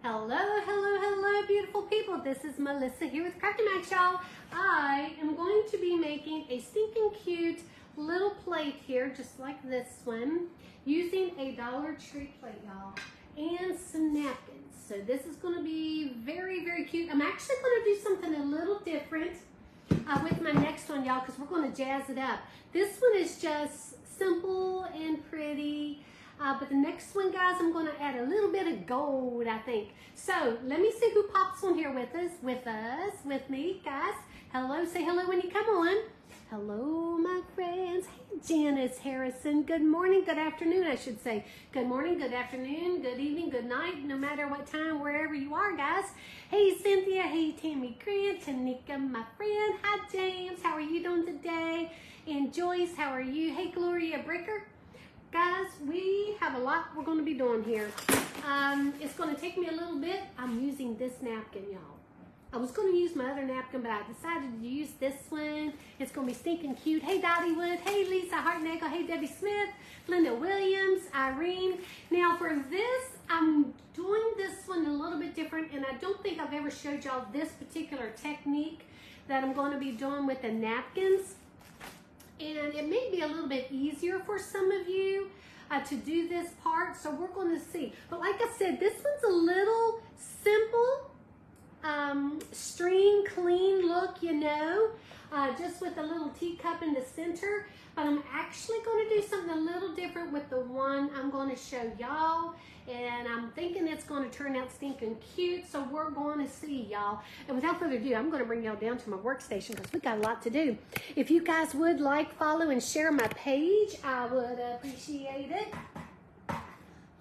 Hello, hello, hello, beautiful people. This is Melissa here with Crafty Max, y'all. I am going to be making a stinking cute little plate here, just like this one, using a Dollar Tree plate, y'all, and some napkins. So this is going to be very, very cute. I'm actually going to do something a little different with my next one, y'all, because we're going to jazz it up. This one is just simple and pretty. But the next one, guys, I'm going to add a little bit of gold, I think. So let me see who pops on here with with me, guys. Hello, say hello when you come on. Hello, my friends. Hey, Janice Harrison. Good morning, good afternoon, I should say. Good morning, good afternoon, good evening, good night, no matter what time, wherever you are, guys. Hey, Cynthia. Hey, Tammy Grant. Tanika, my friend. Hi, James. How are you doing today? And Joyce, how are you? Hey, Gloria Bricker. Guys, we have a lot we're going to be doing here. It's going to take me a little bit. I'm using this napkin, y'all. I was going to use my other napkin, but I decided to use this one. It's going to be stinking cute. Hey, Dottie Wood. Hey, Lisa Hartnagel. Hey, Debbie Smith. Linda Williams. Irene. Now, for this, I'm doing this one a little bit different, and I don't think I've ever showed y'all this particular technique that I'm going to be doing with the napkins. And it may be a little bit easier for some of you to do this part, so we're going to see. But like I said, this one's a little simple, stream clean look, you know, just with a little teacup in the center. But I'm actually going to do something a little different with the one I'm going to show y'all. And I'm thinking it's going to turn out stinking cute, so we're going to see, y'all. And without further ado, I'm going to bring y'all down to my workstation because we got a lot to do. If you guys would like, follow, and share my page, I would appreciate it.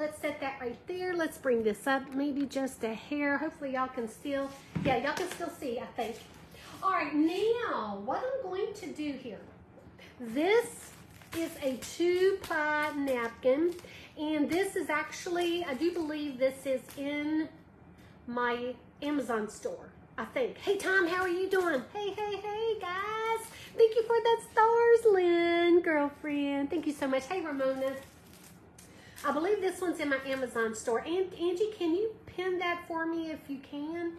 Let's set that right there. Let's bring this up maybe just a hair. Hopefully y'all can still, yeah, y'all can still see, I think. All right, now what I'm going to do here, this is a 2-ply napkin, and this is actually, I do believe this is in my Amazon store, I think. Hey, Tom, how are you doing? Hey, hey, hey, guys. Thank you for that stars, Lynn, girlfriend. Thank you so much. Hey, Ramona. I believe this one's in my Amazon store. And Angie, can you pin that for me if you can?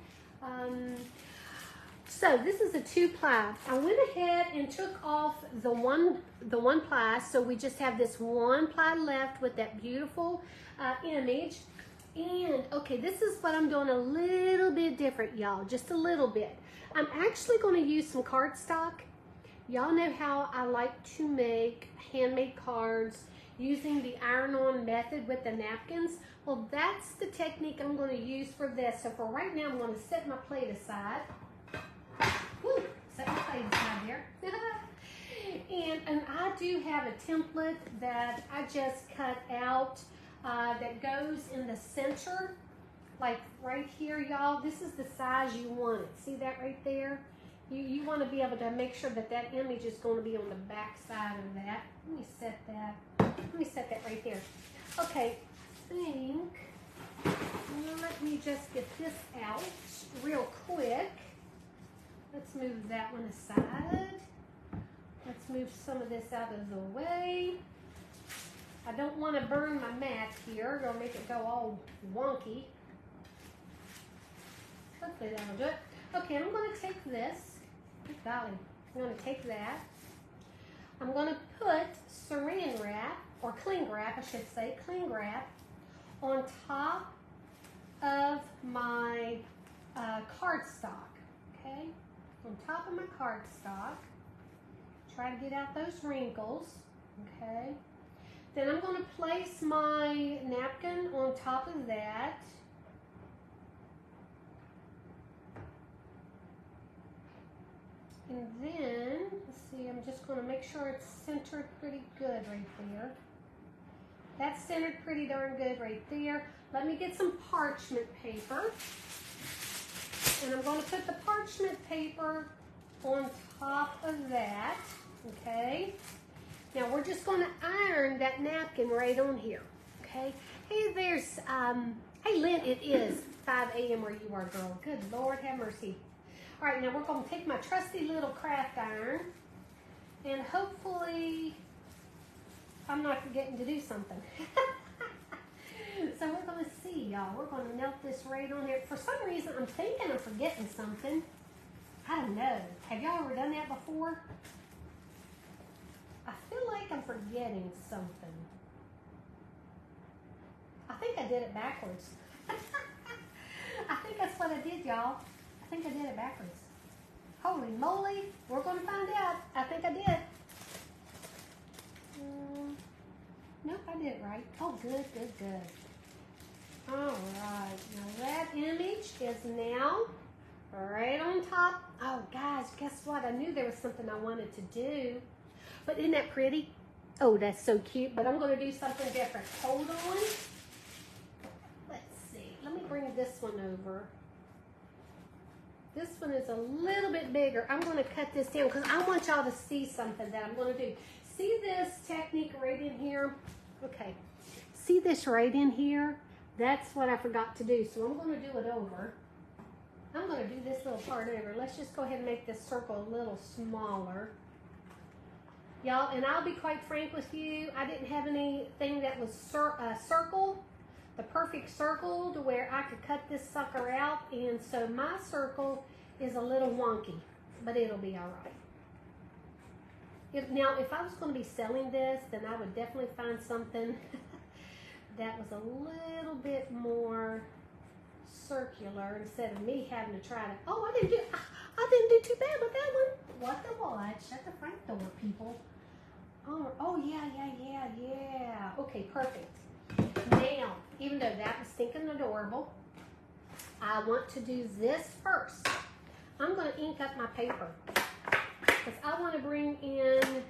So this is a 2-ply. I went ahead and took off the one ply, so we just have this 1 ply left with that beautiful image. And okay, this is what I'm doing a little bit different, y'all, just a little bit. I'm actually going to use some cardstock. Y'all know how I like to make handmade cards using the iron-on method with the napkins. Well, that's the technique I'm going to use for this. So for right now, I'm going to set my plate aside. Woo, set my plate aside there. and I do have a template that I just cut out that goes in the center, like right here, y'all. This is the size you want it. See that right there? You want to be able to make sure that that image is going to be on the back side of that. Let me set that. Let me set that right there. Okay, I think, let me just get this out real quick. Let's move that one aside. Let's move some of this out of the way. I don't want to burn my mat here. It'll make it go all wonky. Hopefully that'll do it. Okay, I'm going to take this. Good golly. I'm going to take that. I'm going to put saran wrap, or cling wrap, I should say, cling wrap, on top of my cardstock. Okay? On top of my cardstock. Try to get out those wrinkles. Okay? Then I'm going to place my napkin on top of that. And then, let's see, I'm just going to make sure it's centered pretty good right there. That's centered pretty darn good right there. Let me get some parchment paper. And I'm going to put the parchment paper on top of that. Okay? Now we're just going to iron that napkin right on here. Okay? Hey, there's, hey Lynn, it is 5 a.m. where you are, girl. Good Lord, have mercy. All right, now we're going to take my trusty little craft iron, and hopefully I'm not forgetting to do something. So we're going to see, y'all. We're going to melt this right on here. For some reason, I'm thinking I'm forgetting something. I don't know. Have y'all ever done that before? I feel like I'm forgetting something. I think I did it backwards. I think that's what I did, y'all. I think I did it backwards. Holy moly. We're going to find out. I think I did. Nope, I did it right. Oh, good, good, good. All right. Now that image is now right on top. Oh, guys, guess what? I knew there was something I wanted to do. But isn't that pretty? Oh, that's so cute. But I'm going to do something different. Hold on. Let's see. Let me bring this one over. This one is a little bit bigger. I'm going to cut this down because I want y'all to see something that I'm going to do. See this technique right in here? Okay. See this right in here? That's what I forgot to do. So I'm going to do it over. I'm going to do this little part over. Let's just go ahead and make this circle a little smaller. Y'all, and I'll be quite frank with you, I didn't have anything that was circle, the perfect circle to where I could cut this sucker out, and so my circle is a little wonky, but it'll be all right. Now, if I was going to be selling this, then I would definitely find something that was a little bit more circular instead of me having to try to, oh, I didn't do too bad with that one. What the what? Shut the front door, people. Oh, yeah. Okay, perfect. Now, even though that was stinking adorable, I want to do this first. I'm going to ink up my paper because I want to bring in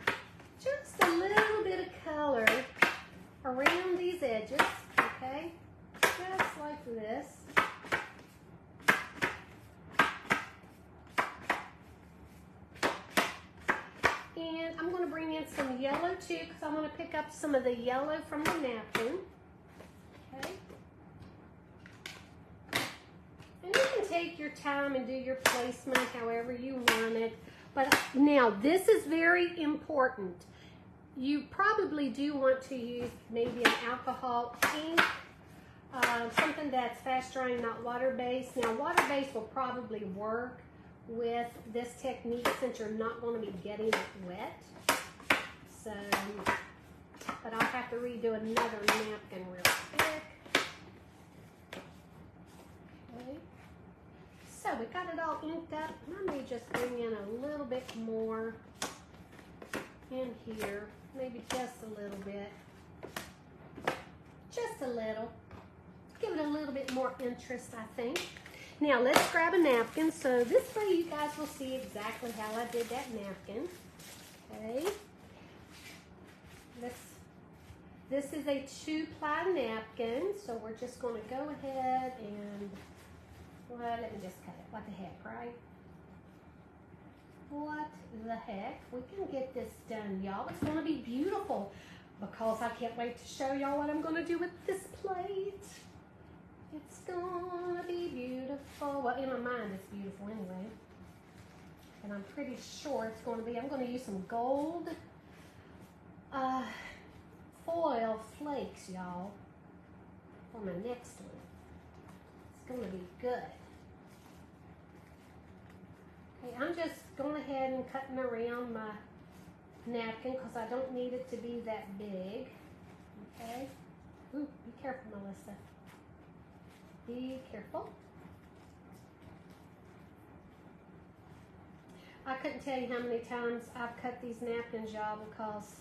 just a little bit of color around these edges, okay? Just like this. And I'm going to bring in some yellow too because I want to pick up some of the yellow from the napkin. Okay. And you can take your time and do your placement however you want it. But now this is very important. You probably do want to use maybe an alcohol ink, something that's fast drying, not water-based. Now water-based will probably work with this technique since you're not going to be getting it wet. So, but I'll have to redo another napkin real quick. Okay. So we got it all inked up. Let me just bring in a little bit more in here. Maybe just a little bit. Just a little. Give it a little bit more interest, I think. Now let's grab a napkin. So this way you guys will see exactly how I did that napkin. Okay. This is a 2-ply napkin. So we're just going to go ahead and, well, let me just cut it. What the heck, right? What the heck? We can get this done, y'all. It's going to be beautiful because I can't wait to show y'all what I'm going to do with this plate. It's gonna be beautiful. Well, in my mind, it's beautiful anyway. And I'm pretty sure it's gonna be, I'm gonna use some gold foil flakes, y'all, for my next one. It's gonna be good. Okay, I'm just going ahead and cutting around my napkin because I don't need it to be that big. Okay. Ooh, be careful, Melissa. Be careful. I couldn't tell you how many times I've cut these napkins, y'all, because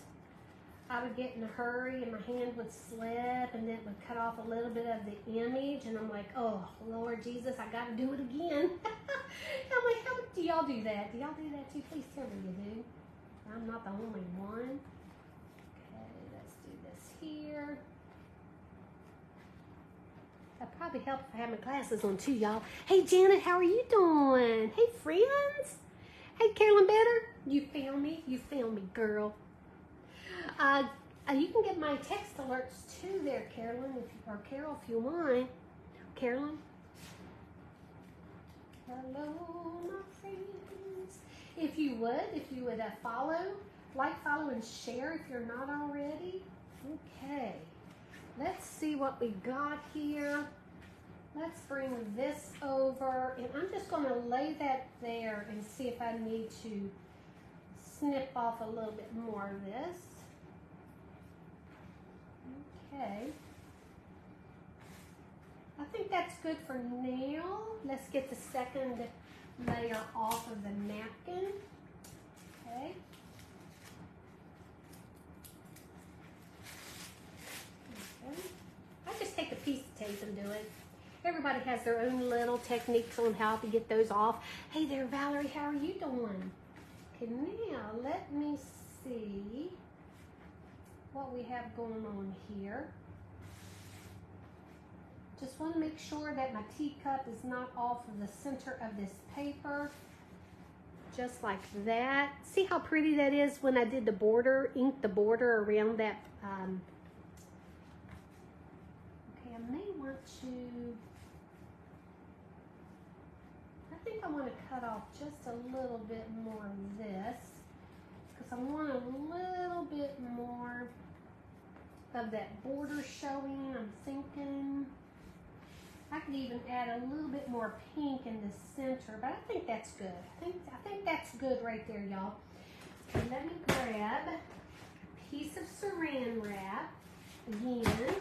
I would get in a hurry and my hand would slip and it would cut off a little bit of the image, and I'm like, oh, Lord Jesus, I got to do it again. I'm like, how do y'all do that? Do y'all do that too? Please tell me you do. I'm not the only one. Okay, let's do this here. That probably helped if I had my glasses on too, y'all. Hey, Janet, how are you doing? Hey, friends. Hey, Carolyn Better. You found me? You found me, girl. You can get my text alerts too there, Carolyn, or Carol, if you want. Carolyn. Hello, my friends. If you would follow, like, follow, and share if you're not already. Okay. let's see what we got here. Let's bring this over, and I'm just going to lay that there and see if I need to snip off a little bit more of this. Okay. I think that's good for now. Let's get the second layer off of the napkin. Okay. I just take a piece of tape and do it. Everybody has their own little techniques on how to get those off. Hey there, Valerie, how are you doing? Okay, now let me see what we have going on here. Just want to make sure that my teacup is not off of the center of this paper. Just like that. See how pretty that is when I did the border, inked the border around that. Okay, I may want to, I think I want to cut off just a little bit more of this because I want a little bit more of that border showing, I'm thinking. I could even add a little bit more pink in the center, but I think that's good. I think that's good right there, y'all. Okay, let me grab a piece of saran wrap again.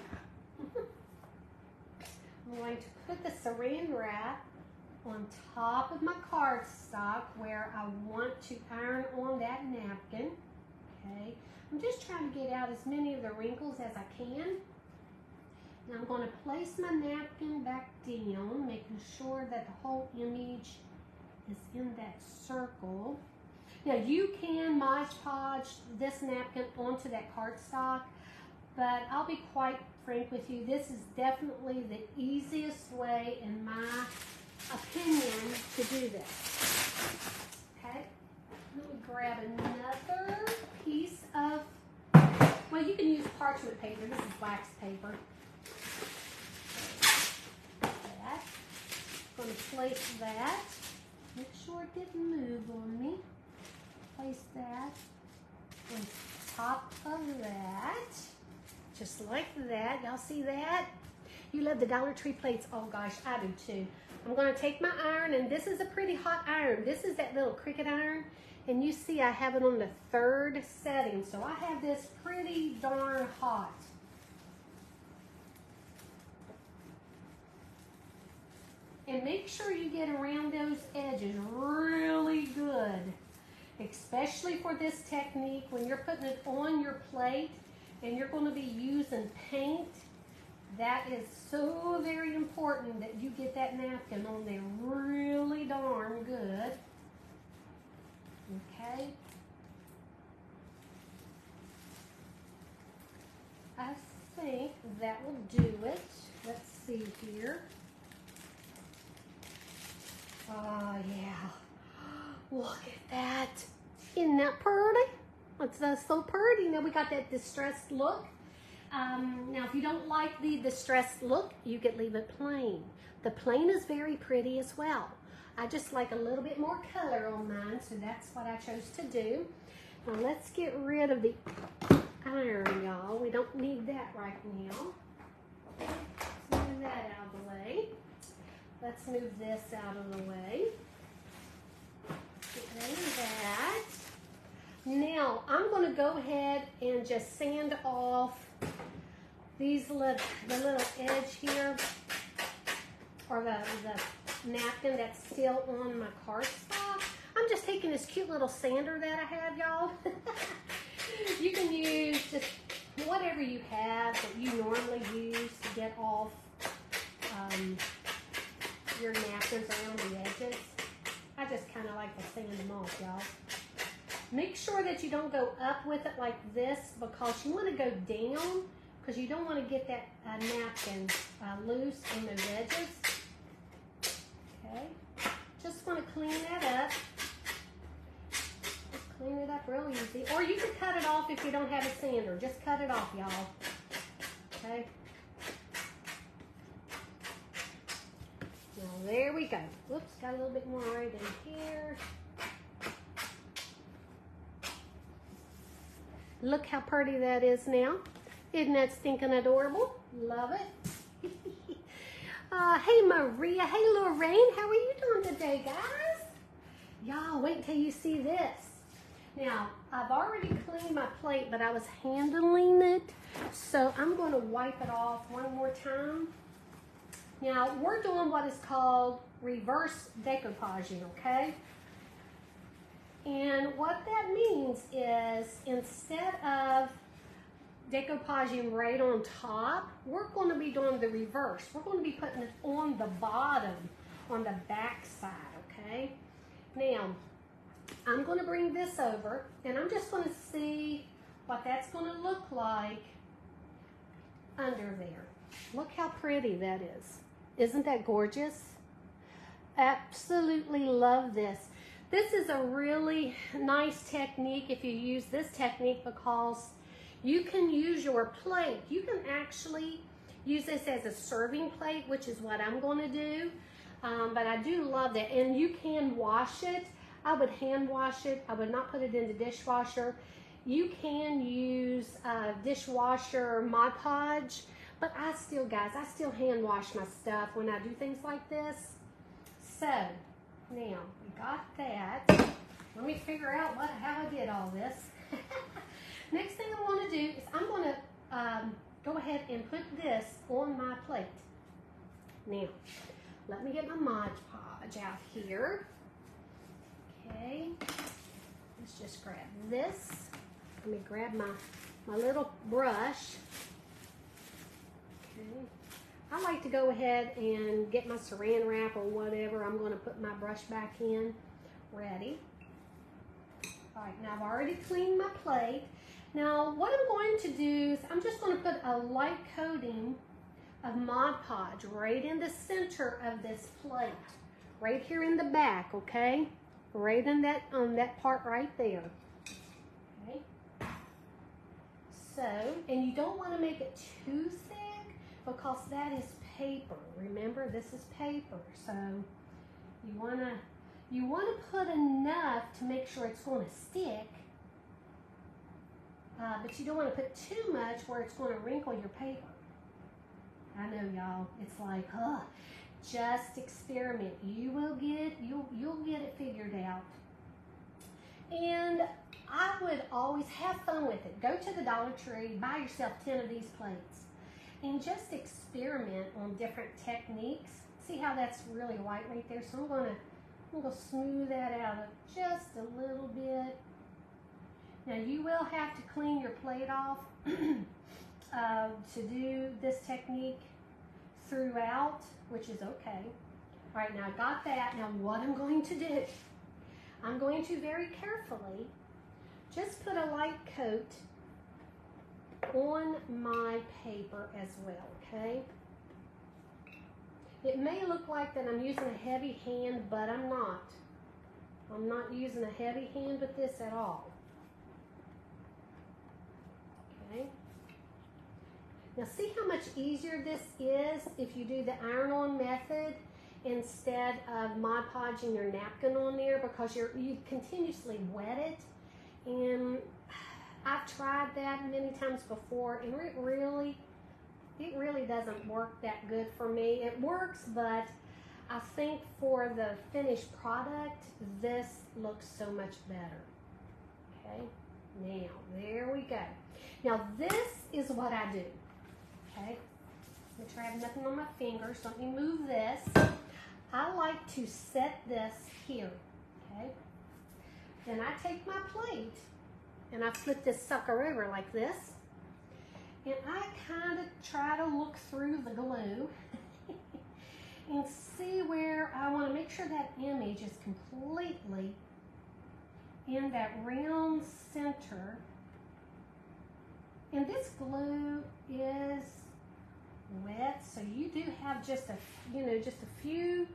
I'm going to put the saran wrap on top of my cardstock where I want to iron on that napkin. Okay, I'm just trying to get out as many of the wrinkles as I can. Now I'm going to place my napkin back down, making sure that the whole image is in that circle. Now you can Mod Podge this napkin onto that cardstock, but I'll be quite frank with you, this is definitely the easiest way, in my opinion, to do this. Okay, let me grab another piece of, well, you can use parchment paper, this is wax paper. I'm going to place that, make sure it didn't move on me. Place that on top of that, just like that. Y'all see that? You love the Dollar Tree plates. Oh gosh, I do too. I'm going to take my iron, and this is a pretty hot iron. This is that little cricket iron, and you see I have it on the 3rd setting, so I have this pretty darn hot. And make sure you get around those edges really good, especially for this technique when you're putting it on your plate and you're going to be using paint. That is so very important that you get that napkin on there really darn good. Okay. I think that will do it. Let's see here. Oh yeah, look at that. Isn't that pretty? That's so pretty. Now we got that distressed look. Now if you don't like the distressed look, you could leave it plain. The plain is very pretty as well. I just like a little bit more color on mine, so that's what I chose to do. Now let's get rid of the iron, y'all. We don't need that right now. Let's move that out of the way. Let's move this out of the way. Get rid of that. Now, I'm going to go ahead and just sand off the little edge here, or the napkin that's still on my cardstock. I'm just taking this cute little sander that I have, y'all. You can use just whatever you have that you normally use to get off your napkins around the edges. I just kind of like to sand them off, y'all. Make sure that you don't go up with it like this, because you want to go down, because you don't want to get that napkin loose in those edges. Okay, just want to clean that up. Just clean it up real easy. Or you can cut it off if you don't have a sander. Just cut it off, y'all. Okay. Now there we go. Whoops, got a little bit more right in here. Look how pretty that is now. Isn't that stinking adorable? Love it. Hey Maria, hey Lorraine, how are you doing today, guys? Y'all, wait until you see this. Now, I've already cleaned my plate, but I was handling it, so I'm going to wipe it off one more time. Now, we're doing what is called reverse decoupaging, okay? And what that means is instead of decoupaging right on top, we're going to be doing the reverse. We're going to be putting it on the bottom, on the back side, okay? Now, I'm going to bring this over, and I'm just going to see what that's going to look like under there. Look how pretty that is. Isn't that gorgeous? Absolutely love this. This is a really nice technique if you use this technique, because you can use your plate. You can actually use this as a serving plate, which is what I'm going to do. But I do love that. And you can wash it. I would hand wash it. I would not put it in the dishwasher. You can use dishwasher Mod Podge, but I still hand wash my stuff when I do things like this. So, now, we got that. Let me figure out how I did all this. Next thing I want to do is I'm going to go ahead and put this on my plate. Now, let me get my Mod Podge out here. Okay, let's just grab this. Let me grab my little brush. Okay, I like to go ahead and get my saran wrap or whatever I'm going to put my brush back in. Ready. All right, now I've already cleaned my plate. Now what I'm going to do is I'm just going to put a light coating of Mod Podge right in the center of this plate, right here in the back, okay? Right in that, on that part right there. Okay. So, and you don't want to make it too thick because that is paper. Remember, this is paper. So you want to put enough to make sure it's going to stick. But you don't want to put too much where it's going to wrinkle your paper. I know, y'all. It's like, just experiment. You'll get it figured out. And I would always have fun with it. Go to the Dollar Tree, buy yourself 10 of these plates, and just experiment on different techniques. See how that's really white right there? So I'm gonna smooth that out just a little bit. Now you will have to clean your plate off to do this technique throughout, which is okay. All right, now I got that. Now what I'm going to do, I'm going to very carefully just put a light coat on my paper as well, okay? It may look like that I'm using a heavy hand, but I'm not. I'm not using a heavy hand with this at all. Okay. Now see how much easier this is if you do the iron-on method instead of Mod Podging your napkin on there, because you continuously wet it. And I've tried that many times before, and it really doesn't work that good for me. It works, but I think for the finished product, this looks so much better. Okay, now there we go. Now this is what I do. Okay, make sure I have nothing on my fingers. Let me move this. I like to set this here. Okay, then I take my plate and I flip this sucker over like this, and I kind of try to look through the glue and see where I want to make sure that image is completely in that round center. And this glue is wet, so you do have just a few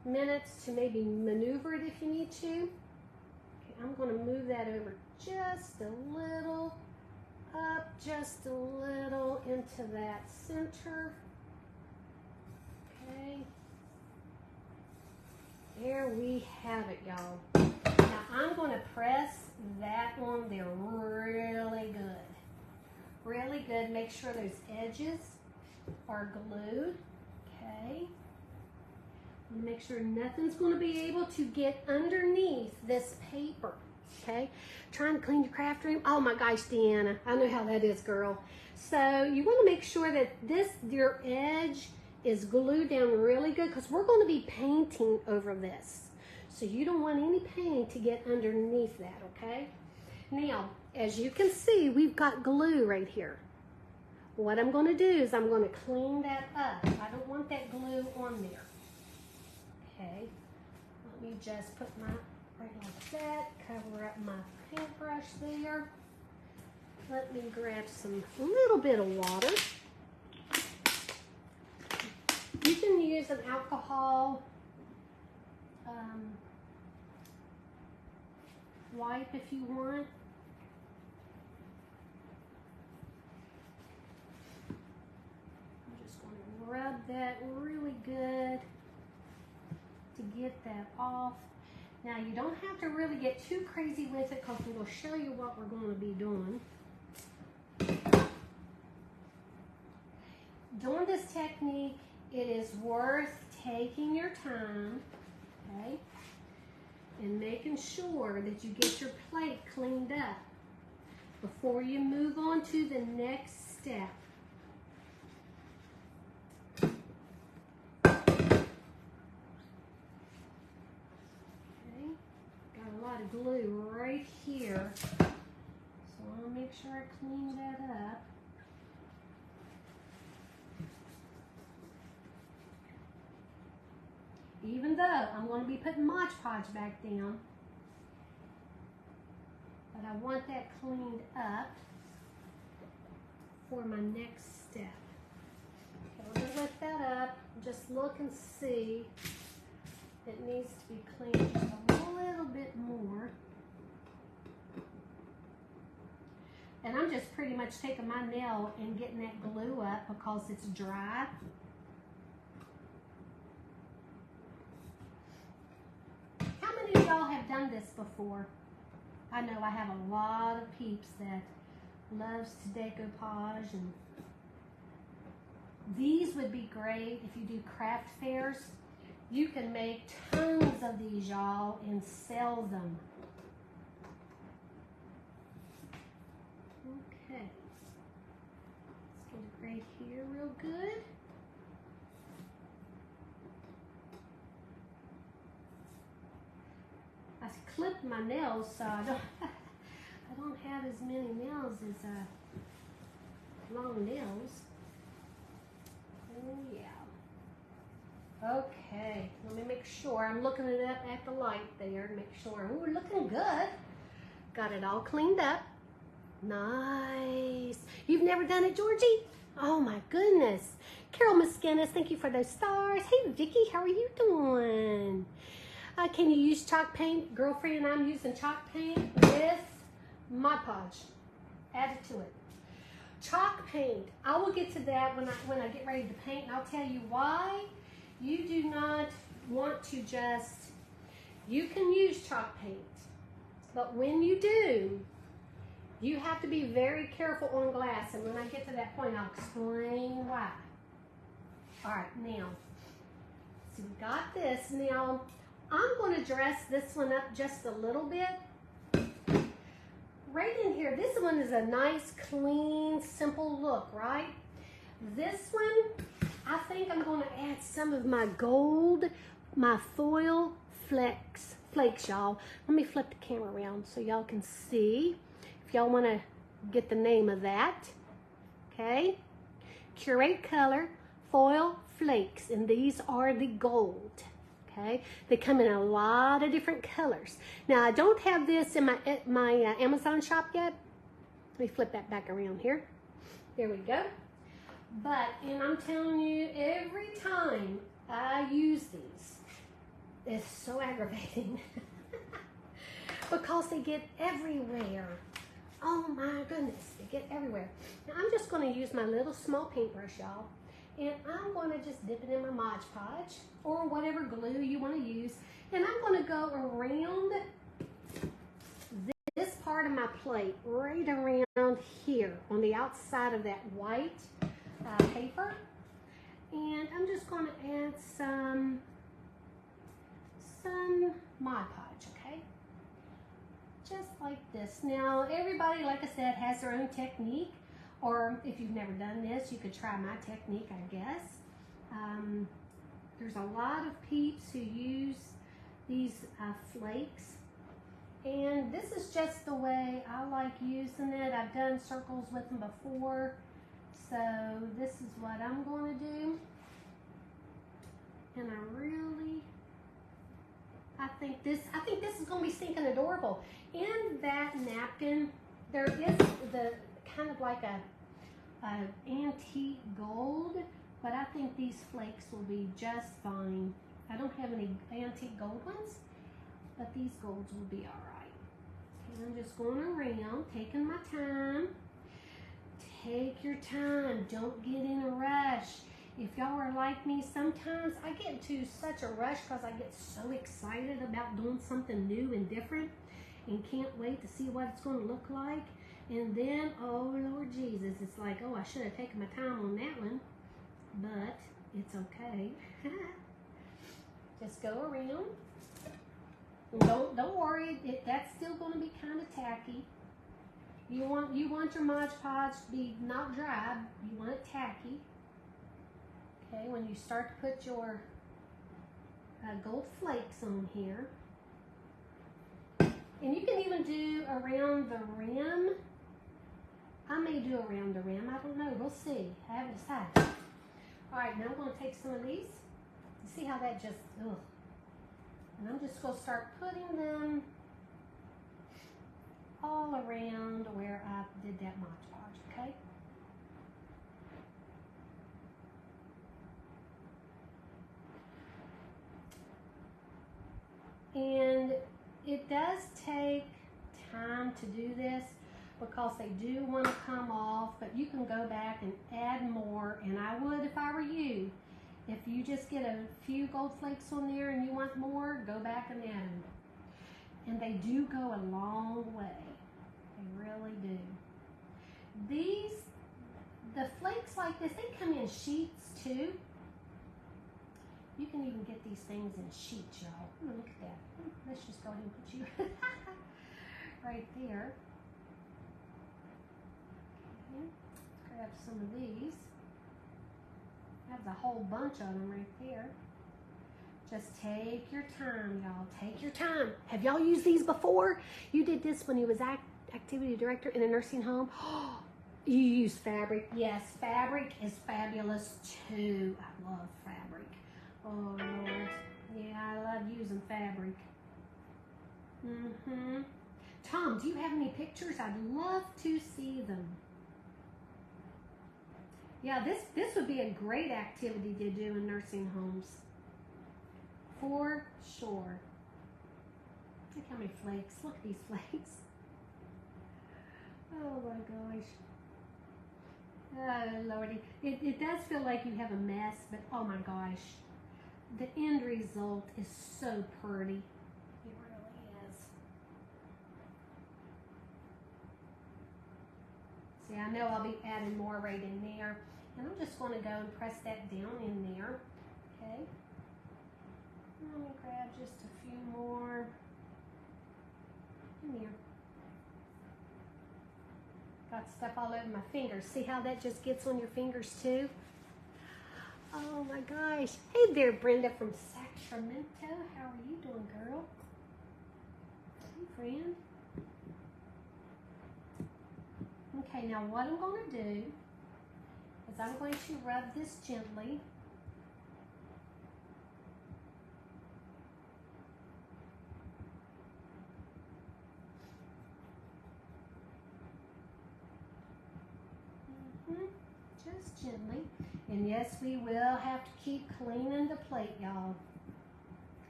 minutes to maybe maneuver it if you need to. Okay, I'm going to move that over just a little, up just a little into that center. Okay, there we have it, y'all. Now I'm going to press that on there really good. Really good. Make sure those edges our glue. Okay. Make sure nothing's going to be able to get underneath this paper. Okay. Trying to clean your craft room. Oh my gosh, Deanna, I know how that is, girl. So you want to make sure that your edge is glued down really good, because we're going to be painting over this. So you don't want any paint to get underneath that, okay? Now, as you can see, we've got glue right here. What I'm going to do is I'm going to clean that up. I don't want that glue on there. Okay, let me just put my, right like that, cover up my paintbrush there. Let me grab a little bit of water. You can use an alcohol wipe if you want. I'm just going to rub that really good to get that off. Now you don't have to really get too crazy with it, because we'll show you what we're going to be doing. Doing this technique, it is worth taking your time, okay, and making sure that you get your plate cleaned up before you move on to the next step. Okay, got a lot of glue right here, so I want to make sure I clean that up. Even though I'm going to be putting Mod Podge back down, but I want that cleaned up for my next step. Okay, I'm going to lift that up, just look and see. It needs to be cleaned just a little bit more. And I'm just pretty much taking my nail and getting that glue up because it's dry. Y'all have done this before? I know I have a lot of peeps that loves to decoupage, and these would be great if you do craft fairs. You can make tons of these, y'all, and sell them. Okay, let's get it right here real good. I clipped my nails, so I don't have as many nails as long nails. Oh yeah. Okay, let me make sure. I'm looking it up at the light there to make sure. Ooh, looking good. Got it all cleaned up. Nice. You've never done it, Georgie? Oh my goodness. Carol Muskinnis, thank you for those stars. Hey Vicki, how are you doing? Can you use chalk paint? Girlfriend, I'm using chalk paint with Mod Podge. Add it to it. Chalk paint, I will get to that when I get ready to paint, and I'll tell you why you do not want to just, you can use chalk paint, but when you do, you have to be very careful on glass, and when I get to that point, I'll explain why. All right, now, so we got this. Now, I'm going to dress this one up just a little bit. Right in here, this one is a nice, clean, simple look, right? This one, I think I'm going to add some of my gold, my foil flakes, y'all. Let me flip the camera around so y'all can see. If y'all want to get the name of that, okay? Curate Color Foil Flakes, and these are the gold. Okay, they come in a lot of different colors. Now, I don't have this in my Amazon shop yet. Let me flip that back around here. There we go. But, and I'm telling you, every time I use these, it's so aggravating because they get everywhere. Oh my goodness, they get everywhere. Now, I'm just going to use my little small paintbrush, y'all. And I'm going to just dip it in my Mod Podge or whatever glue you want to use. And I'm going to go around this part of my plate, right around here on the outside of that white paper. And I'm just going to add some Mod Podge, okay? Just like this. Now, everybody, like I said, has their own technique. Or if you've never done this, you could try my technique, I guess. There's a lot of peeps who use these flakes. And this is just the way I like using it. I've done circles with them before. So this is what I'm going to do. And I think this is going to be stinking adorable. In that napkin, there is the kind of like a antique gold, but I think these flakes will be just fine. I don't have any antique gold ones, but these golds will be all right. And I'm just going around, taking my time. Take your time. Don't get in a rush. If y'all are like me, sometimes I get into such a rush because I get so excited about doing something new and different and can't wait to see what it's going to look like. And then, oh Lord Jesus, it's like, oh, I should have taken my time on that one, but it's okay. Just go around. Don't worry, that's still going to be kind of tacky. You want your Mod Podge to be not dry. You want it tacky. Okay, when you start to put your gold flakes on here, and you can even do around the rim. I may do around the rim. I don't know. We'll see. I haven't decided. All right, now I'm going to take some of these. See how that just, ugh. And I'm just going to start putting them all around where I did that Mod Podge, okay? And it does take time to do this because they do want to come off, but you can go back and add more, and I would if I were you. If you just get a few gold flakes on there and you want more, go back and add them. And they do go a long way. They really do. The flakes like this, they come in sheets too. You can even get these things in sheets, y'all. Ooh, look at that. Let's just go ahead and put you right there. Okay. Grab some of these. There's a whole bunch of them right there. Just take your time, y'all. Take your time. Have y'all used these before? You did this when you was activity director in a nursing home. You use fabric. Yes, fabric is fabulous too. I love fabric. Oh Lord. Yeah, I love using fabric. Tom, do you have any pictures? I'd love to see them. Yeah, this would be a great activity to do in nursing homes. For sure. Look how many flakes. Look at these flakes. Oh my gosh. Oh Lordy. It does feel like you have a mess, but oh my gosh. The end result is so pretty. It really is. See, I know I'll be adding more right in there. And I'm just going to go and press that down in there. Okay. Let me grab just a few more in there. Got stuff all over my fingers. See how that just gets on your fingers too? Oh my gosh. Hey there, Brenda from Sacramento. How are you doing, girl? Hey, friend. Okay, now what I'm going to do is I'm going to rub this gently. Just gently. And yes, we will have to keep cleaning the plate, y'all.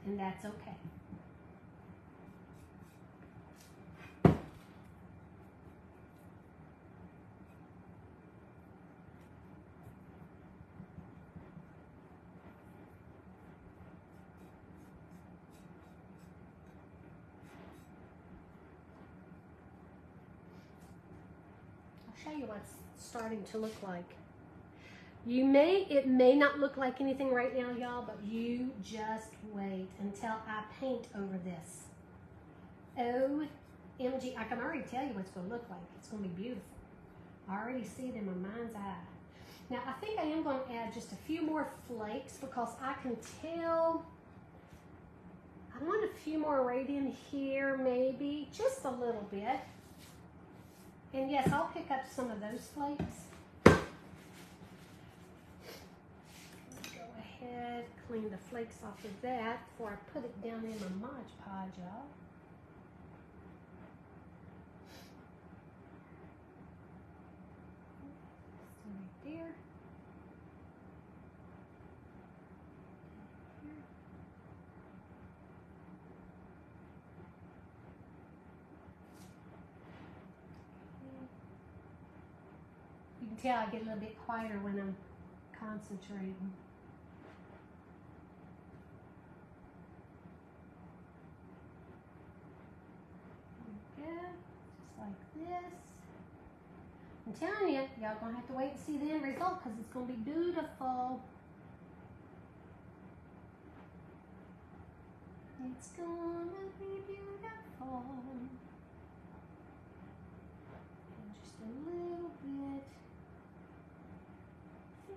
And that's okay. I'll show you what's starting to look like. It may not look like anything right now, y'all, but you just wait until I paint over this. OMG, I can already tell you what it's gonna look like. It's gonna be beautiful. I already see it in my mind's eye. Now, I think I am gonna add just a few more flakes because I can tell I want a few more right in here, maybe, just a little bit. And yes, I'll pick up some of those flakes. Go ahead, clean the flakes off of that before I put it down in my Mod Podge, y'all. Right there. You can tell I get a little bit quieter when I'm concentrating. There we go, just like this. I'm telling you, y'all gonna have to wait and see the end result because it's gonna be beautiful. It's gonna be beautiful. And just a little bit.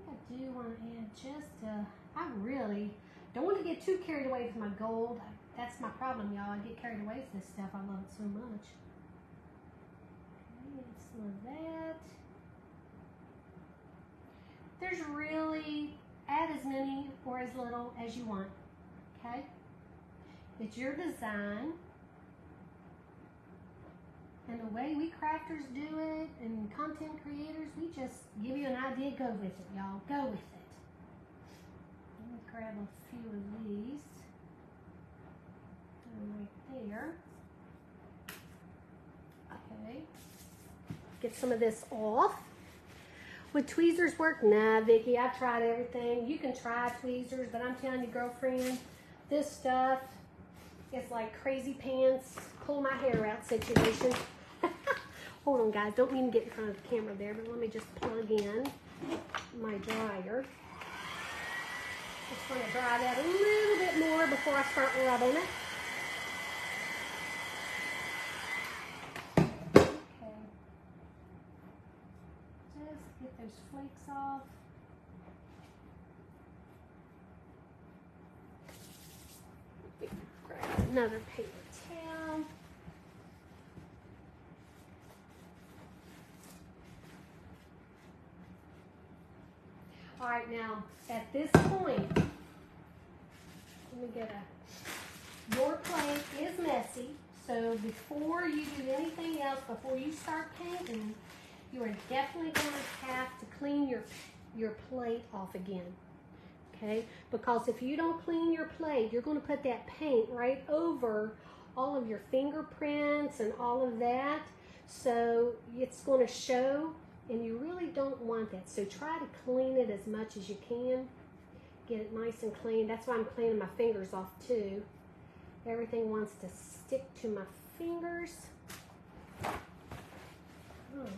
I do want to add just I really don't want to get too carried away with my gold. That's my problem, y'all. I get carried away with this stuff. I love it so much. Okay, some of that. There's really, add as many or as little as you want, okay? It's your design. And the way we crafters do it and content creators, we just give you an idea, go with it, y'all. Go with it. Let me grab a few of these. Right there. Okay. Get some of this off. Would tweezers work? Nah, Vicki, I've tried everything. You can try tweezers, but I'm telling you, girlfriend, this stuff is like crazy pants, pull my hair out situation. Hold on, guys. Don't mean to get in front of the camera there, but let me just plug in my dryer. Just want to dry that a little bit more before I start rubbing it. Okay. Just get those flakes off. Grab another paper towel. All right, now at this point, let me get your plate is messy, so before you do anything else, before you start painting, you are definitely going to have to clean your plate off again, okay? Because if you don't clean your plate, you're going to put that paint right over all of your fingerprints and all of that, so it's going to show. And you really don't want that. So try to clean it as much as you can. Get it nice and clean. That's why I'm cleaning my fingers off too. Everything wants to stick to my fingers. All right.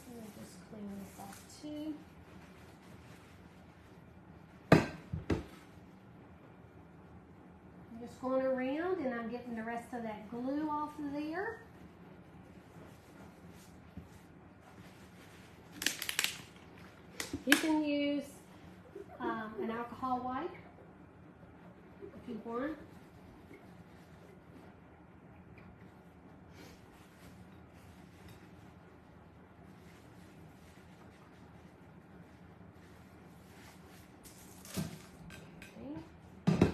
Let me just clean this off too. I'm just going around and I'm getting the rest of that glue off of there. You can use an alcohol wipe if you want. Okay.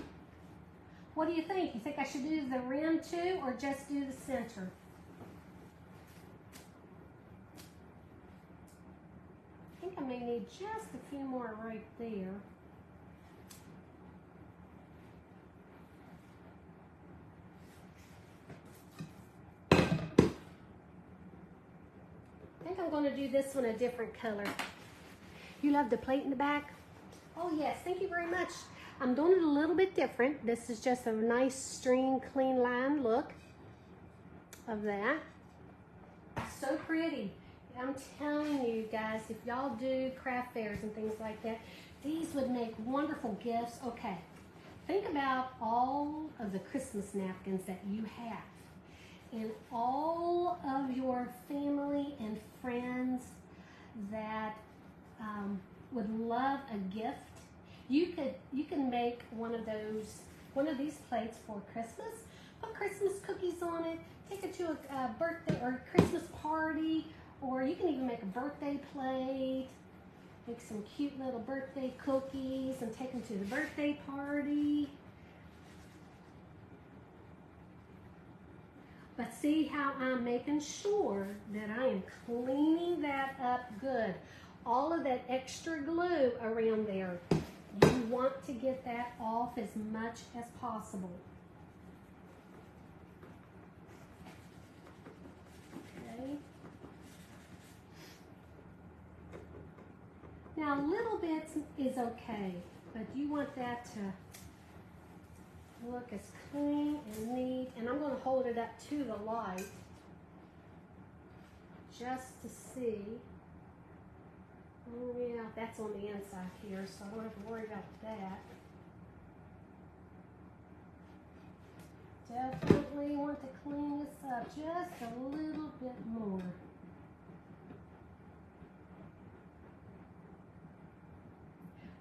What do you think? You think I should do the rim too, or just do the center? I may need just a few more right there. I think I'm going to do this one a different color. You love the plate in the back? Oh yes, thank you very much. I'm doing it a little bit different. This is just a nice string, clean line look of that. So pretty. I'm telling you guys, if y'all do craft fairs and things like that, these would make wonderful gifts. Okay, think about all of the Christmas napkins that you have and all of your family and friends that would love a gift. You can make one of these plates for Christmas. Put Christmas cookies on it. Take it to a birthday or Christmas party, or you can even make a birthday plate. Make some cute little birthday cookies and take them to the birthday party. But see how I'm making sure that I am cleaning that up good. All of that extra glue around there, you want to get that off as much as possible. Okay. Now, little bits is okay, but you want that to look as clean and neat. And I'm going to hold it up to the light just to see. Oh yeah, that's on the inside here, so I don't have to worry about that. Definitely want to clean this up just a little bit more.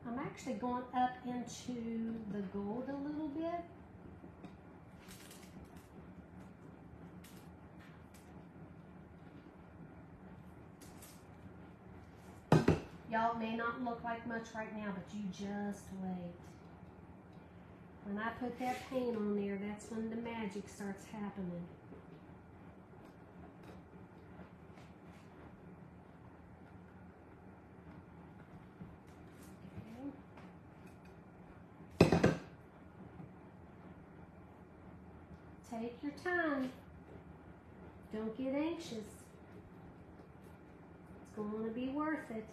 I'm actually going up into the gold a little bit. Y'all, may not look like much right now, but you just wait. When I put that paint on there, that's when the magic starts happening. Okay. Take your time. Don't get anxious. It's going to be worth it.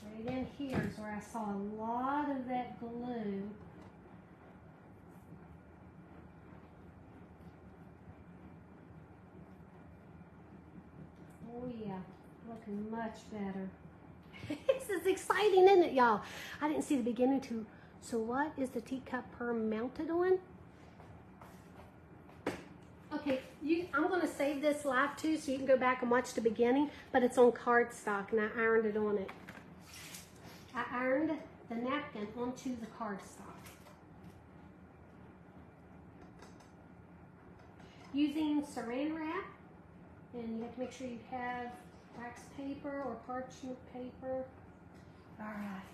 Right in here is where I saw a lot of that glue. Oh yeah, looking much better. This is exciting, isn't it, y'all? I didn't see the beginning too. So what is the teacup perm mounted on? Okay, I'm going to save this live too so you can go back and watch the beginning, but it's on cardstock and I ironed it on it. I ironed the napkin onto the cardstock. Using saran wrap, and you have to make sure you have wax paper or parchment paper. All right.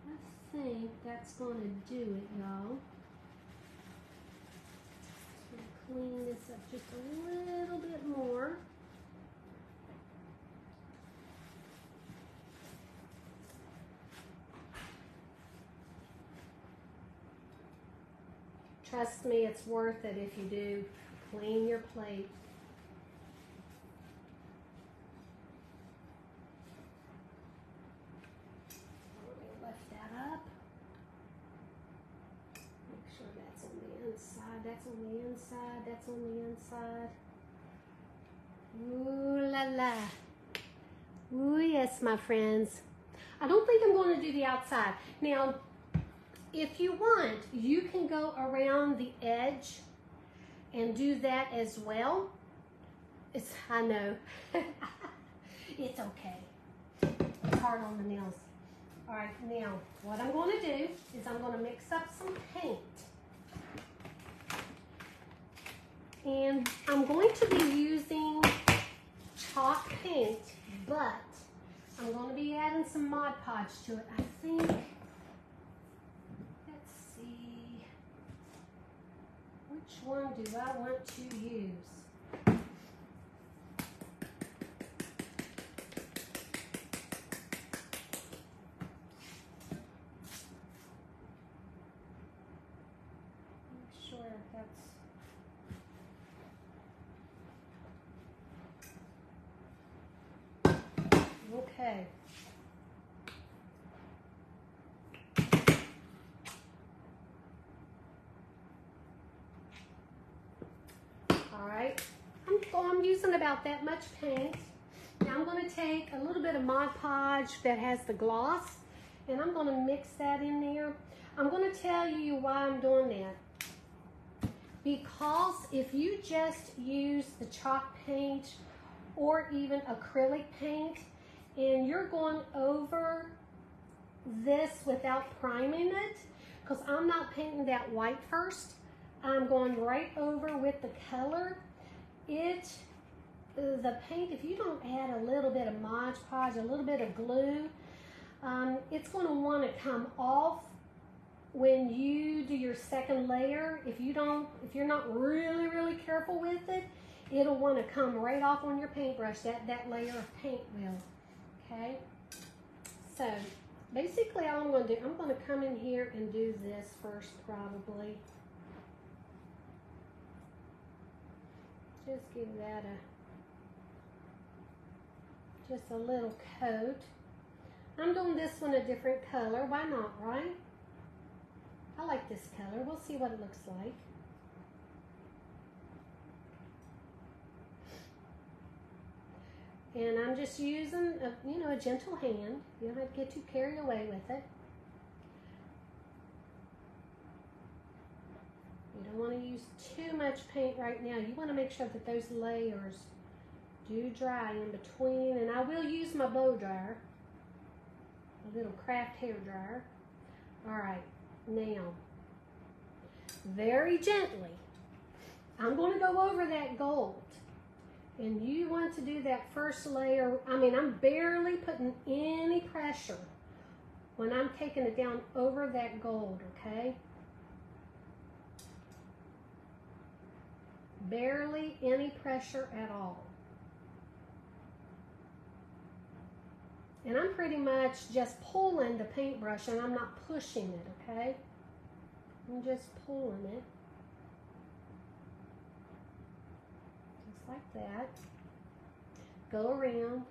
I think that's going to do it, y'all. Clean this up just a little bit more. Trust me, it's worth it if you do. Clean your plate. Let me lift that up. Make sure that's on the inside, that's on the inside, that's on the inside. Ooh la la. Ooh yes, my friends. I don't think I'm going to do the outside. Now, if you want, you can go around the edge and do that as well. I know. It's okay. It's hard on the nails. All right, now what I'm going to do is I'm going to mix up some paint. And I'm going to be using chalk paint, but I'm going to be adding some Mod Podge to it. I think. Which one do I want to use? Make sure that's... Okay. using about that much paint. Now I'm going to take a little bit of Mod Podge that has the gloss, and I'm going to mix that in there. I'm going to tell you why I'm doing that. Because if you just use the chalk paint or even acrylic paint, and you're going over this without priming it, because I'm not painting that white first, I'm going right over with the color. The paint, if you don't add a little bit of Mod Podge, a little bit of glue, it's going to want to come off when you do your second layer. If you're not really careful with it, it'll want to come right off on your paintbrush, that layer of paint will. Okay, so basically all I'm going to do, I'm going to come in here and do this first probably. Just give that just a little coat. I'm doing this one a different color. Why not, right? I like this color. We'll see what it looks like. And I'm just using a gentle hand. You don't have to get too carried away with it. You don't want to use too much paint right now. You want to make sure that those layers do dry in between. And I will use my blow dryer, a little craft hair dryer. All right, now, very gently, I'm going to go over that gold. And you want to do that first layer. I mean, I'm barely putting any pressure when I'm taking it down over that gold, okay? Barely any pressure at all. And I'm pretty much just pulling the paintbrush, and I'm not pushing it, okay? I'm just pulling it. Just like that. Go around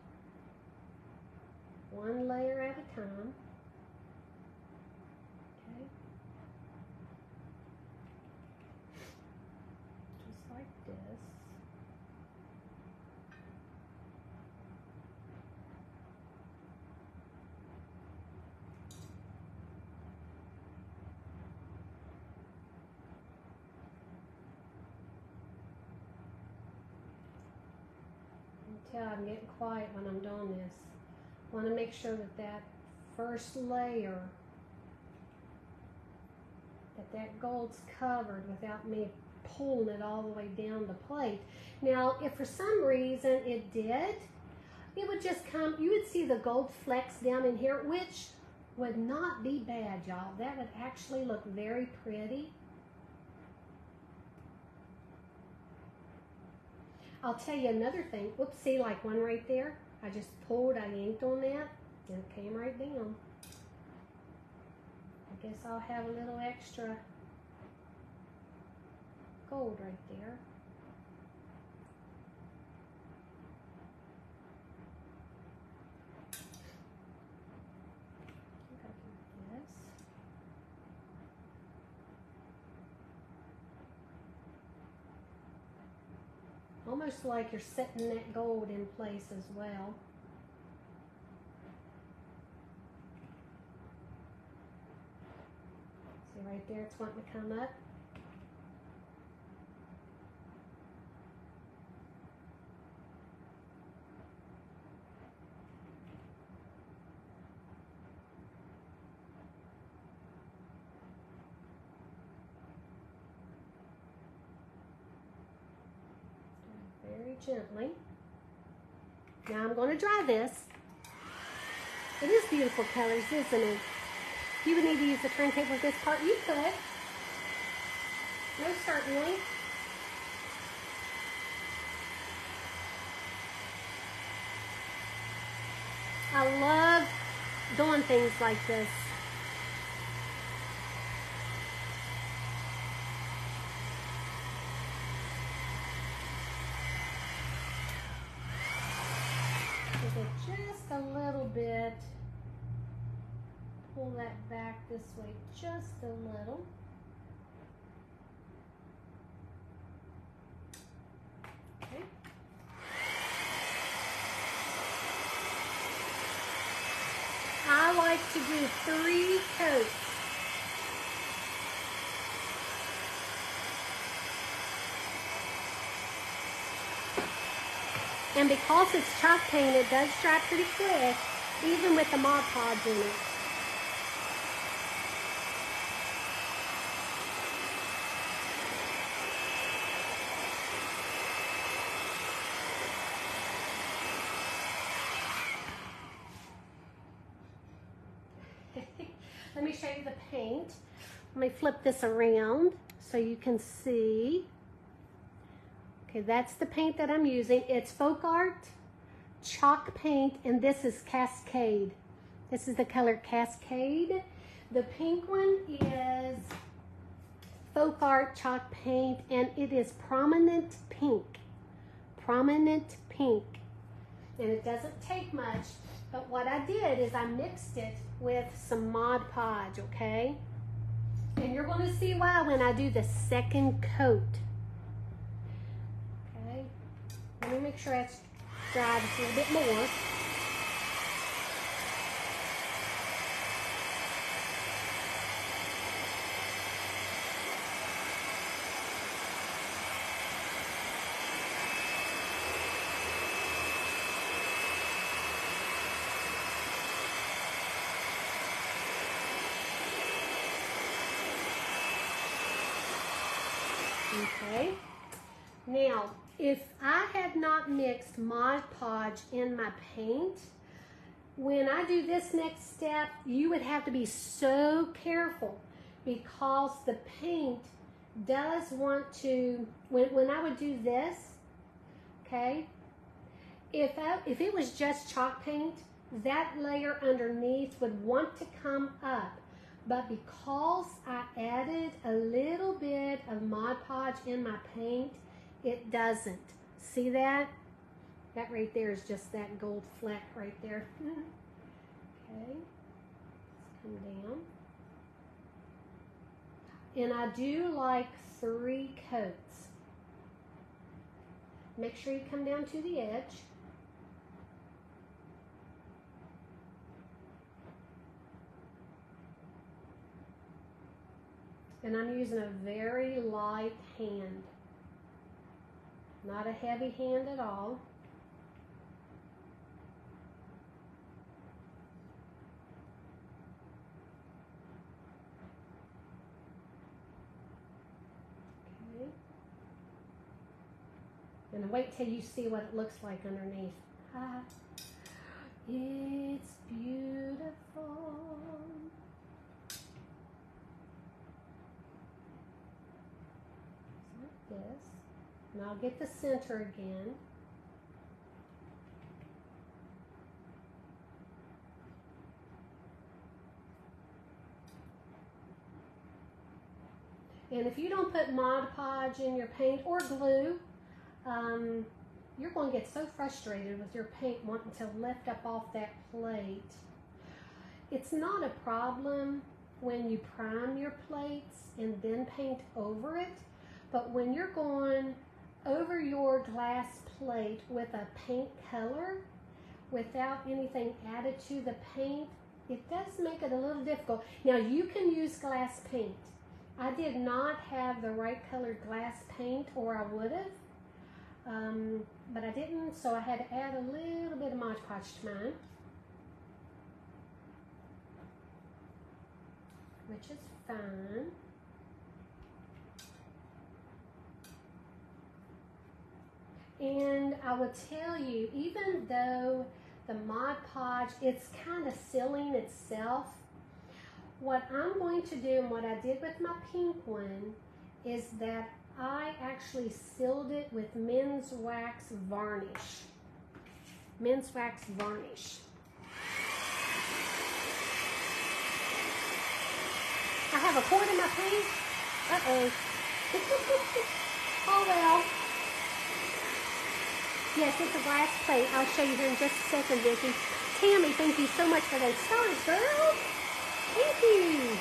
one layer at a time. Okay? Just like this. I'm getting quiet when I'm doing this. I want to make sure that that first layer, that gold's covered without me pulling it all the way down the plate. Now, if for some reason it did, it would just come, you would see the gold flecks down in here, which would not be bad, y'all. That would actually look very pretty. I'll tell you another thing. Oops, see, like one right there? I just pulled, I yanked on that, and it came right down. I guess I'll have a little extra gold right there. I think I can do this. Almost like you're setting that gold in place as well. See right there, it's wanting to come up. Very gently. Now I'm going to dry this. It is beautiful colors, isn't it? You would need to use the turntable for this part. You could. Most certainly. I love doing things like this. Just a little bit. Pull that back this way just a little. Okay. like to do 3 coats. And because it's chalk paint, it does dry pretty quick, even with the Mod Podge in it. Let me show you the paint. Let me flip this around so you can see. Okay, that's the paint that I'm using. It's Folk Art chalk paint, and this is Cascade. This is the color Cascade. The pink one is Folk Art chalk paint, and it is Prominent Pink. Prominent Pink. And it doesn't take much, but what I did is I mixed it with some Mod Podge, okay? And you're going to see why when I do the second coat. Okay, let me make sure it's dried a little bit more. Okay, now if I had not mixed Mod Podge in my paint, when I do this next step, you would have to be so careful because the paint does want to, when I would do this, okay, if it was just chalk paint, that layer underneath would want to come up. But because I added a little bit of Mod Podge in my paint, it doesn't. See that? That right there is just that gold fleck right there. Okay, let's come down. And I do like 3 coats. Make sure you come down to the edge. And I'm using a very light hand, not a heavy hand at all. Okay. And wait till you see what it looks like underneath. Ah, it's beautiful. This, and I'll get the center again. And if you don't put Mod Podge in your paint or glue, you're going to get so frustrated with your paint wanting to lift up off that plate. It's not a problem when you prime your plates and then paint over it. But when you're going over your glass plate with a paint color without anything added to the paint, it does make it a little difficult. Now you can use glass paint. I did not have the right colored glass paint, or I would have, but I didn't, so I had to add a little bit of Mod Podge to mine, which is fine. And I will tell you, even though the Mod Podge, it's kind of sealing itself, what I'm going to do, and what I did with my pink one, is that I actually sealed it with Men's Wax Varnish. Men's Wax Varnish. I have a quart in my paint. Uh-oh. Oh well. Yes, it's a glass plate. I'll show you here in just a second, Vicki. Tammy, thank you so much for those stars, girl. Thank you.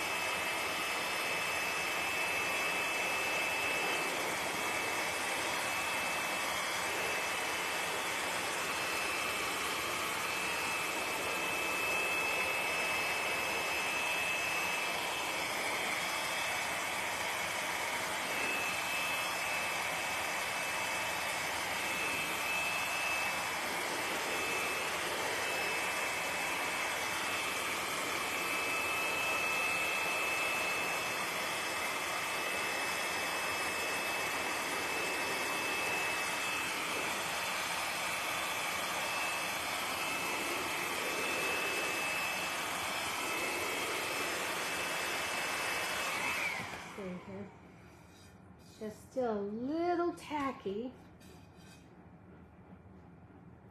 Just still a little tacky.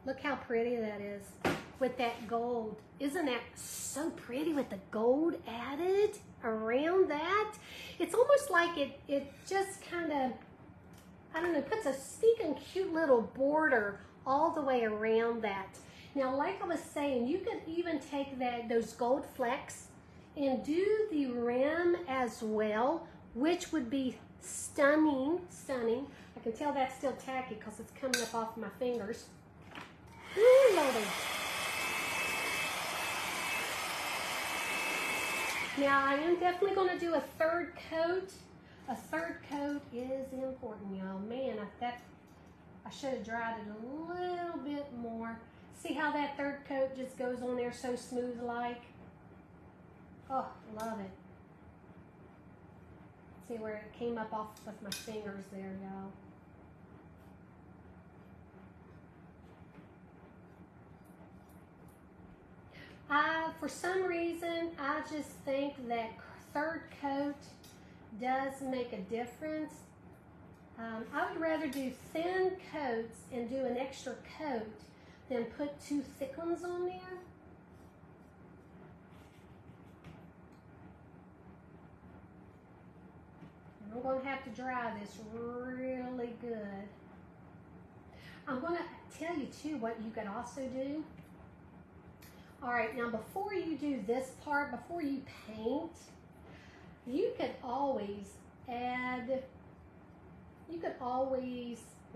Look how pretty that is with that gold. Isn't that so pretty with the gold added around that? It's almost like it just kind of, I don't know, puts a stinking cute little border all the way around that. Now, like I was saying, you could even take those gold flecks and do the rim as well, which would be stunning, stunning. I can tell that's still tacky because it's coming up off my fingers. Ooh, Lordy. Now, I am definitely going to do a third coat. A third coat is important, y'all. Man, I should have dried it a little bit more. See how that third coat just goes on there so smooth like? Oh, love it. See where it came up off with my fingers there, y'all. For some reason, I just think that third coat does make a difference. I would rather do thin coats and do an extra coat than put two thick ones on there. I'm going to have to dry this really good. I'm going to tell you too what you could also do. All right, now before you do this part, before you paint, you could always add,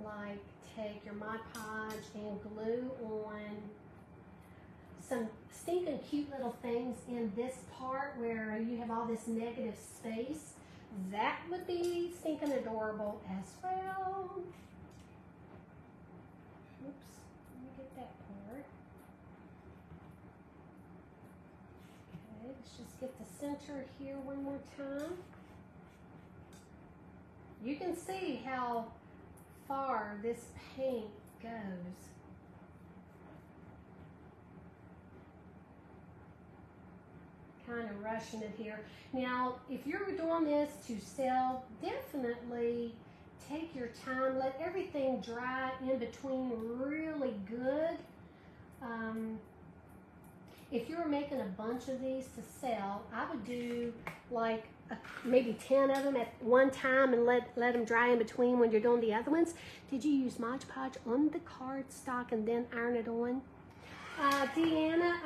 like take your Mod Podge and glue on some stinking cute little things in this part where you have all this negative space. That would be stinking adorable as well. Oops, let me get that part. Okay, let's just get the center here one more time. You can see how far this paint goes. Kind of rushing it here. Now, if you're doing this to sell, definitely take your time. Let everything dry in between really good. If you were making a bunch of these to sell, I would do like maybe 10 of them at one time and let them dry in between when you're doing the other ones. Did you use Mod Podge on the cardstock and then iron it on? Deanna,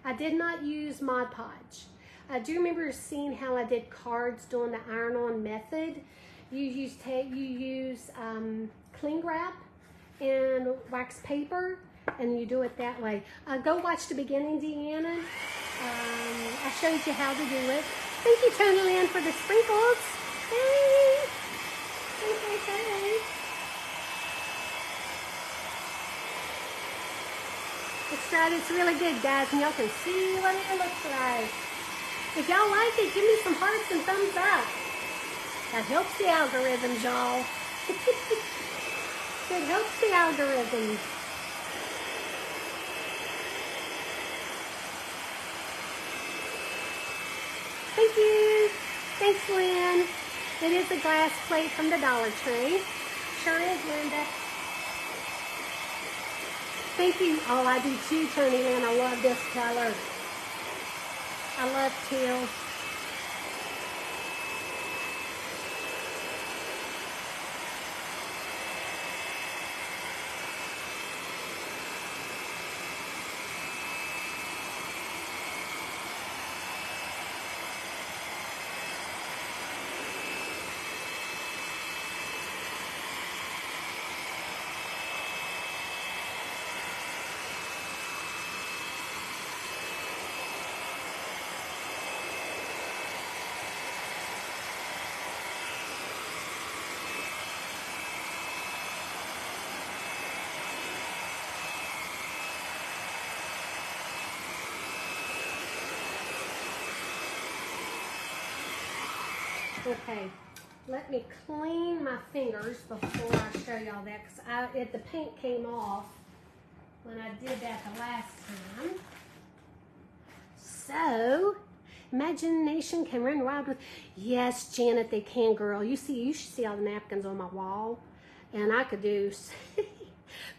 I did not use Mod Podge. Do you remember seeing how I did cards doing the iron-on method? You use cling wrap and wax paper, and you do it that way. Go watch the beginning, Deanna. I showed you how to do it. Thank you, Tony Lynn, for the sprinkles. Hey! Hey. It's really good, guys, and y'all can see what it looks like. If y'all like it, give me some hearts and thumbs up. That helps the algorithms, y'all. It helps the algorithms. Thank you. Thanks, Lynn. It is a glass plate from the Dollar Tree. Sure is, Linda. Thank you. Oh, I do too, Tony Lynn. I love this color. I love teal. Okay, let me clean my fingers before I show y'all that, because the paint came off when I did that the last time. So, Imagination can run wild with. Yes, Janet, they can, girl. You should see all the napkins on my wall. And I could do.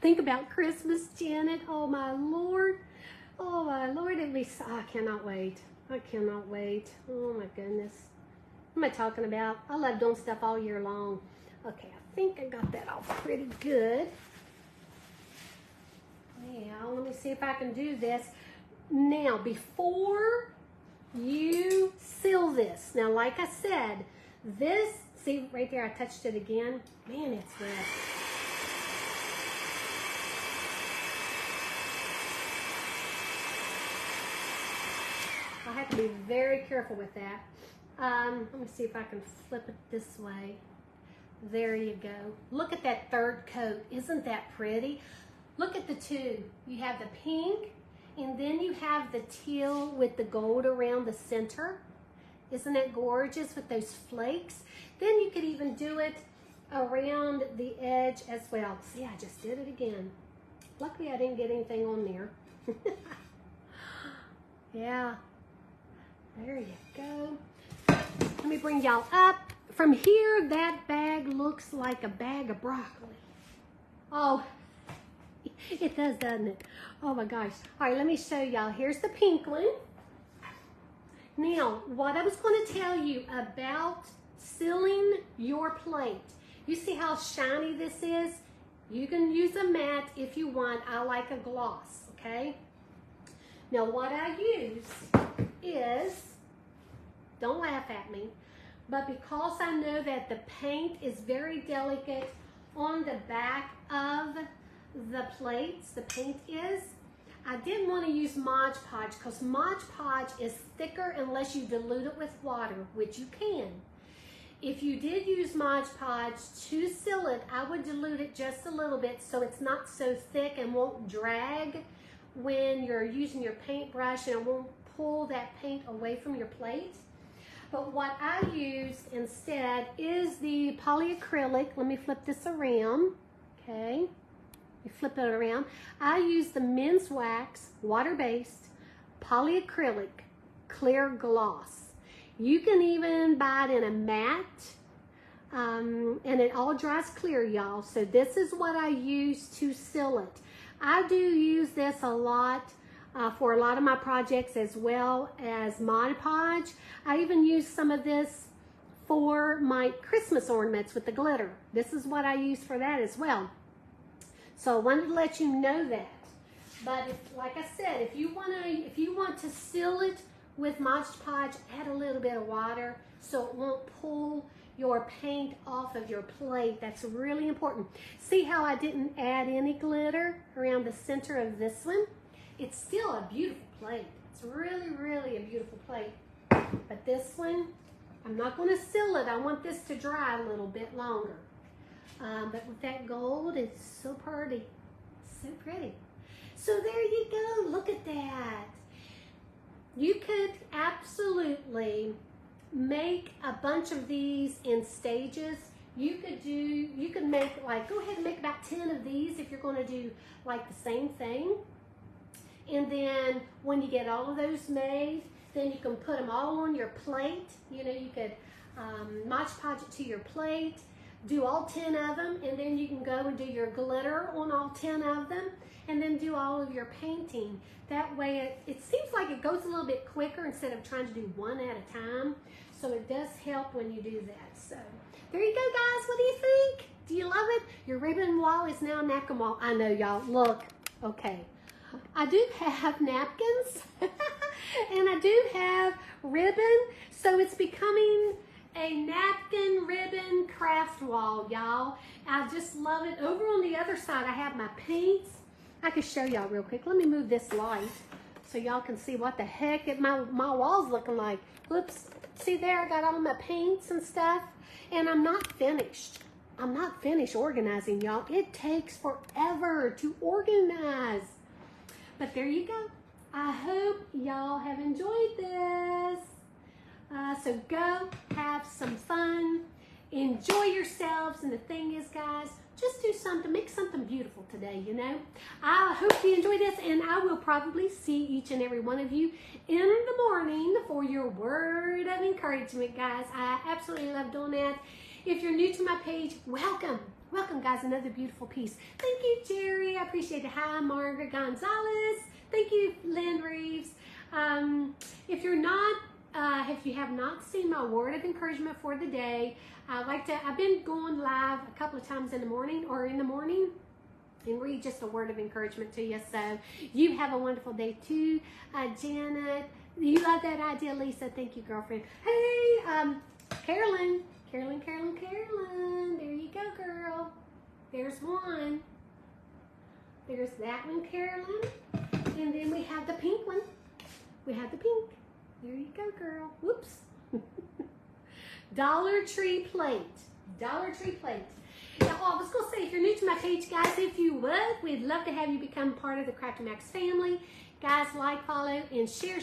Think about Christmas, Janet. Oh, my Lord. Oh, my Lord. I cannot wait. I cannot wait. Oh, my goodness. What am I talking about? I love doing stuff all year long. Okay, I think I got that all pretty good. Now, let me see if I can do this. Now, before you seal this, now, like I said, this, see right there, I touched it again. Man, it's red. I have to be very careful with that. Let me see if I can flip it this way. There you go. Look at that third coat. Isn't that pretty? Look at the two. You have the pink, and then you have the teal with the gold around the center. Isn't that gorgeous with those flakes? Then you could even do it around the edge as well. See, I just did it again. Luckily, I didn't get anything on there. Yeah. There you go. Let me bring y'all up. From here, that bag looks like a bag of broccoli. Oh, it does, doesn't it? Oh my gosh. All right, let me show y'all. Here's the pink one. Now, what I was going to tell you about sealing your plate. You see how shiny this is? You can use a matte if you want. I like a gloss, okay? Now, what I use is, don't laugh at me, but because I know that the paint is very delicate on the back of the plates, the paint is, I didn't want to use Mod Podge because Mod Podge is thicker unless you dilute it with water, which you can. If you did use Mod Podge to seal it, I would dilute it just a little bit so it's not so thick and won't drag when you're using your paintbrush, and it won't pull that paint away from your plate. But what I used instead is the polyacrylic. Let me flip this around, okay? You flip it around. I use the Men's Wax water-based polyacrylic clear gloss. You can even buy it in a matte, and it all dries clear, y'all. So this is what I use to seal it. I do use this a lot for a lot of my projects, as well as Mod Podge. I even use some of this for my Christmas ornaments with the glitter. This is what I use for that as well. So I wanted to let you know that. But like I said, if you want to seal it with Mod Podge, add a little bit of water so it won't pull your paint off of your plate. That's really important. See how I didn't add any glitter around the center of this one? It's still a beautiful plate. It's really, really a beautiful plate. But this one, I'm not going to seal it. I want this to dry a little bit longer. But with that gold, it's so pretty. So pretty. So there you go. Look at that. You could absolutely make a bunch of these in stages. You could make, like, go ahead and make about 10 of these if you're going to do like the same thing. And then when you get all of those made, then you can put them all on your plate. You know, you could Mod Podge it to your plate, do all 10 of them, and then you can go and do your glitter on all 10 of them, and then do all of your painting. That way it seems like it goes a little bit quicker instead of trying to do one at a time. So it does help when you do that. So there you go, guys. What do you think? Do you love it? Your ribbon wall is now a napkin wall. I know, y'all. Look, okay. I do have napkins and I do have ribbon. So it's becoming a napkin ribbon craft wall, y'all. I just love it. Over on the other side, I have my paints. I can show y'all real quick. Let me move this light so y'all can see what the heck my wall's looking like. Oops. See there, I got all my paints and stuff, and I'm not finished. I'm not finished organizing, y'all. It takes forever to organize. But there you go. I hope y'all have enjoyed this. So go have some fun. Enjoy yourselves. And the thing is, guys, just do something. Make something beautiful. beautiful today, you know. I hope you enjoy this, and I will probably see each and every one of you in the morning for your word of encouragement, guys. I absolutely love doing that. If you're new to my page, welcome. Welcome, guys. Another beautiful piece. Thank you, Jerry. I appreciate it. Hi, Margaret Gonzalez. Thank you, Lynn Reeves. If you have not seen my word of encouragement for the day, I've been going live a couple of times in the morning and read just a word of encouragement to you. So you have a wonderful day too. Janet, you love that idea, Lisa. Thank you, girlfriend. Hey, Carolyn. There you go, girl. There's one. There's that one, Carolyn. And then we have the pink one. We have the pink. There you go, girl. Whoops. Dollar Tree plate. Dollar Tree plate. Now, I was going to say, if you're new to my page, guys, if you would, we'd love to have you become part of the Crafty Macs family. Guys, like, follow, and share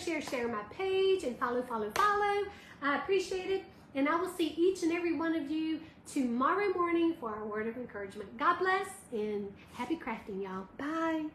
my page, and follow. I appreciate it. And I will see each and every one of you tomorrow morning for our word of encouragement. God bless, and happy crafting, y'all. Bye.